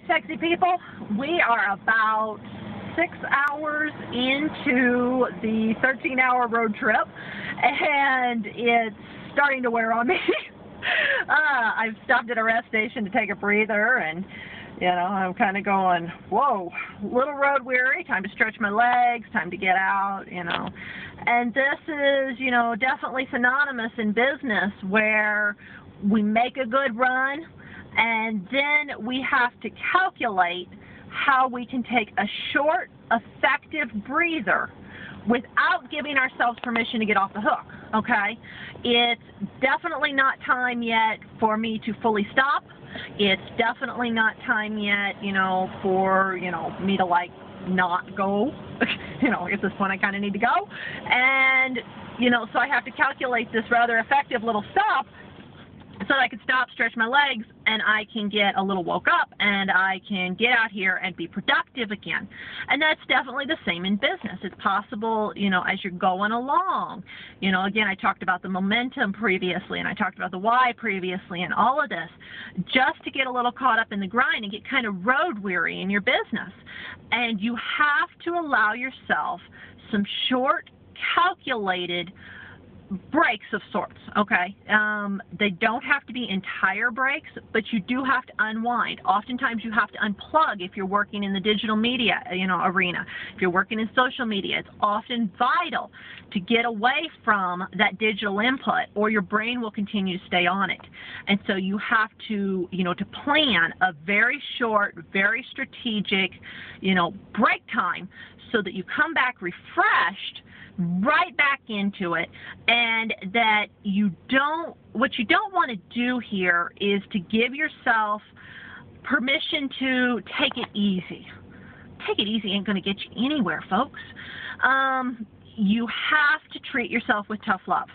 sexy people. We are about 6 hours into the 13-hour road trip, and it's starting to wear on me. I've stopped at a rest station to take a breather, and I'm kind of going, whoa, little road weary, time to stretch my legs, time to get out, And this is, definitely synonymous in business where we make a good run, and then we have to calculate how we can take a short, effective breather without giving ourselves permission to get off the hook, okay? It's definitely not time yet for me to fully stop. It's definitely not time yet, for, me to, not go. At this point I kind of need to go. And, so I have to calculate this rather effective little stop so that I can stop, stretch my legs, and I can get a little woke up, and I can get out here and be productive again. And that's definitely the same in business. It's possible, as you're going along. Again, I talked about the momentum previously, and I talked about the why previously, and all of this, just to get a little caught up in the grind and get kind of road weary in your business. And you have to allow yourself some short, calculated breaks of sorts, okay? They don't have to be entire breaks, but you do have to unwind. Oftentimes you have to unplug if you're working in the digital media, arena. If you're working in social media, it's often vital to get away from that digital input, or your brain will continue to stay on it. And so you have to, to plan a very short, very strategic, break time so that you come back refreshed, right back into it, and that what you don't want to do here is to give yourself permission to take it easy. Take it easy ain't going to get you anywhere, folks. You have to treat yourself with tough love.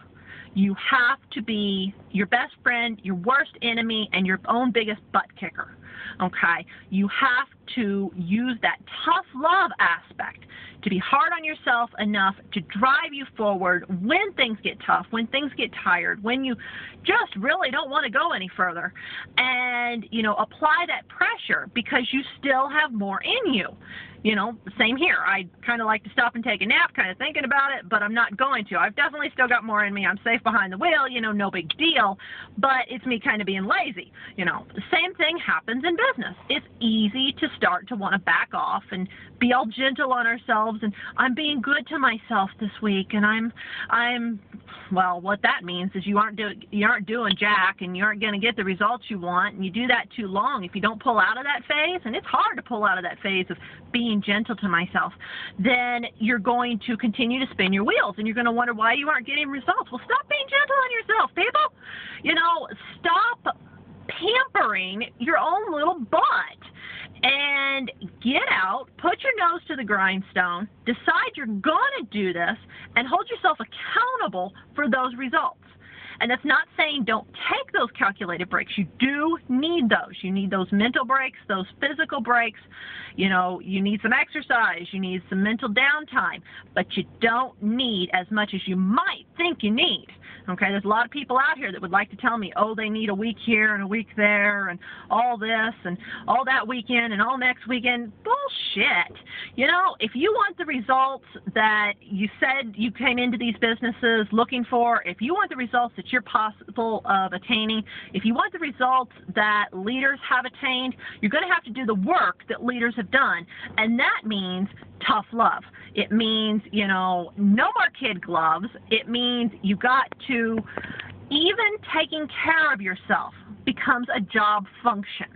You have to be your best friend, your worst enemy, and your own biggest butt kicker. Okay? You have to use that tough love aspect to be hard on yourself enough to drive you forward when things get tough, when things get tired, when you just really don't want to go any further. And, apply that pressure because you still have more in you. Same here. I kind of like to stop and take a nap, kind of thinking about it, but I'm not going to. I've definitely still got more in me. I'm safe behind the wheel, no big deal, but it's me kind of being lazy. The same thing happens in business. It's easy to start to want to back off and be all gentle on ourselves, and I'm being good to myself this week, and well, what that means is you aren't doing jack, and you aren't going to get the results you want, and you do that too long. If you don't pull out of that phase, and it's hard to pull out of that phase of being gentle to myself, then you're going to continue to spin your wheels, and you're going to wonder why you aren't getting results. Well, stop being gentle on yourself, people. Stop pampering your own little butt and get out, put your nose to the grindstone, decide you're going to do this, and hold yourself accountable for those results. And that's not saying don't take those calculated breaks. You do need those. You need those mental breaks, those physical breaks. You need some exercise. You need some mental downtime. But you don't need as much as you might think you need. Okay, there's a lot of people out here that would like to tell me, oh, they need a week here and a week there and all this and all that weekend and all next weekend. Bullshit. If you want the results that you said you came into these businesses looking for, if you want the results that you're possible of attaining, if you want the results that leaders have attained, you're going to have to do the work that leaders have done. And that means tough love. It means, no more kid gloves. It means you got to, even taking care of yourself becomes a job function.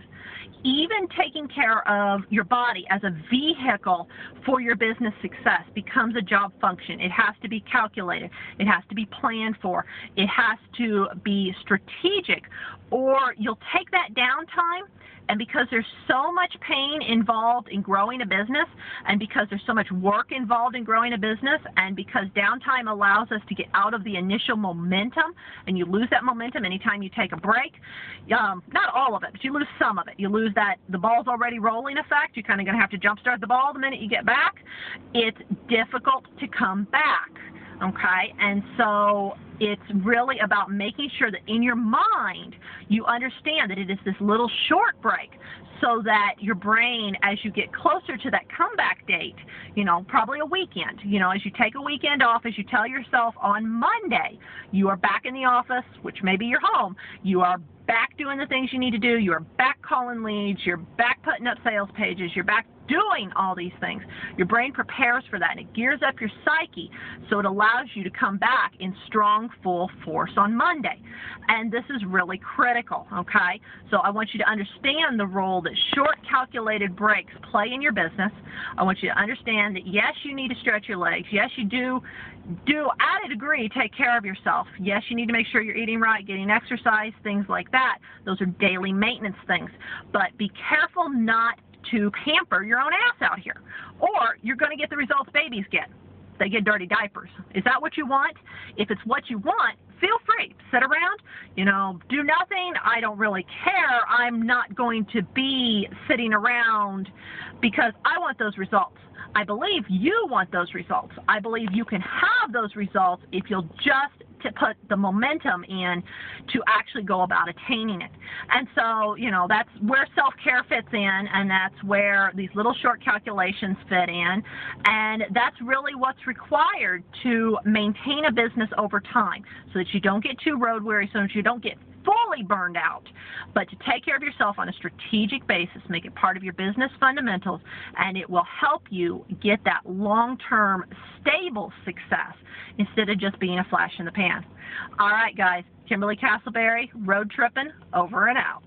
Even taking care of your body as a vehicle for your business success becomes a job function. It has to be calculated. It has to be planned for. It has to be strategic, or you'll take that downtime, and because there's so much pain involved in growing a business, and because there's so much work involved in growing a business, and because downtime allows us to get out of the initial momentum, and you lose that momentum anytime you take a break, not all of it, but you lose some of it. You lose that the ball's already rolling effect. You're kind of going to have to jumpstart the ball the minute you get back. It's difficult to come back, okay? And so It's really about making sure that in your mind you understand that it is this little short break, so that your brain, as you get closer to that comeback date, you know, probably a weekend, you know, as you take a weekend off, as you tell yourself on Monday, you are back in the office, which maybe you're home, you are back doing the things you need to do, you are back calling leads, you're back putting up sales pages, you're back doing all these things. Your brain prepares for that, and it gears up your psyche, so it allows you to come back in strong, full force on Monday. And this is really critical, okay? So I want you to understand the role that short, calculated breaks play in your business. I want you to understand that, yes, you need to stretch your legs. Yes, you do at a degree take care of yourself. Yes, you need to make sure you're eating right, getting exercise, things like that. Those are daily maintenance things. But be careful not to pamper your own ass out here, or you're going to get the results babies get. They get dirty diapers. Is that what you want? If it's what you want, feel free. Sit around, you know, do nothing. I don't really care. I'm not going to be sitting around because I want those results. I believe you want those results. I believe you can have those results if you'll just to put the momentum in to actually go about attaining it. And so, you know, that's where self-care fits in, and that's where these little short calculations fit in, and that's really what's required to maintain a business over time, so that you don't get too road weary, so that you don't get fully burned out, but to take care of yourself on a strategic basis, make it part of your business fundamentals, and it will help you get that long-term stable success instead of just being a flash in the pan. All right, guys, Kimberly Castleberry, road tripping, over and out.